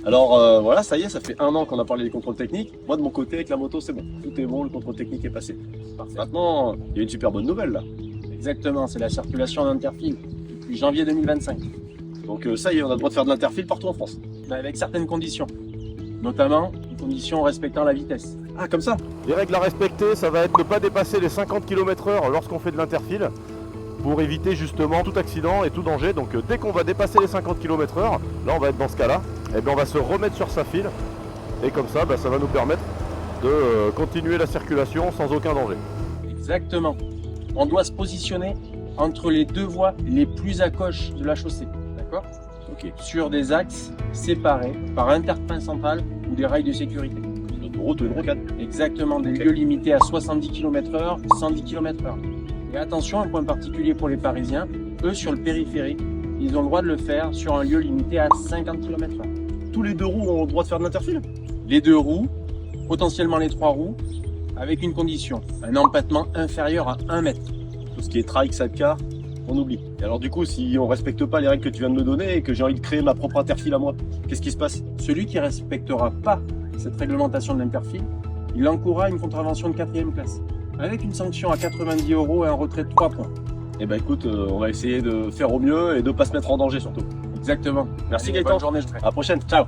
Alors voilà, ça y est, ça fait 1 an qu'on a parlé des contrôles techniques. Moi de mon côté avec la moto c'est bon, tout est bon, le contrôle technique est passé. Maintenant, il y a une super bonne nouvelle là. Exactement, c'est la circulation en interfile depuis janvier 2025. Donc ça y est, on a le droit de faire de l'interfile partout en France. Mais avec certaines conditions, notamment une condition respectant la vitesse. Ah comme ça? Les règles à respecter, ça va être ne pas dépasser les 50 km/h lorsqu'on fait de l'interfile pour éviter justement tout accident et tout danger. Donc dès qu'on va dépasser les 50 km/h, là on va être dans ce cas-là, et bien on va se remettre sur sa file et comme ça, ça va nous permettre de continuer la circulation sans aucun danger. Exactement. On doit se positionner entre les deux voies les plus à gauche de la chaussée, d'accord? Ok. Sur des axes séparés par interpin central ou des rails de sécurité. Une autoroute ou une rocade. Exactement, des lieux limités à 70 km/h, 110 km/h. Et attention, un point particulier pour les Parisiens, eux sur le périphérique, ils ont le droit de le faire sur un lieu limité à 50 km/h. Tous les 2 roues ont le droit de faire de l'interfile? Les 2 roues, potentiellement les 3 roues, avec une condition, un empattement inférieur à 1 mètre. Tout ce qui est trike, sidecar, on oublie. Et alors du coup, si on respecte pas les règles que tu viens de me donner et que j'ai envie de créer ma propre interfile à moi, qu'est-ce qui se passe? Celui qui ne respectera pas cette réglementation de l'interfile, il encourra une contravention de 4e classe, avec une sanction à 90 € et un retrait de 3 points. Eh ben écoute, on va essayer de faire au mieux et de pas se mettre en danger surtout. Exactement. Merci Allez, Gaëtan. bonne journée, je traite. À la prochaine, ciao.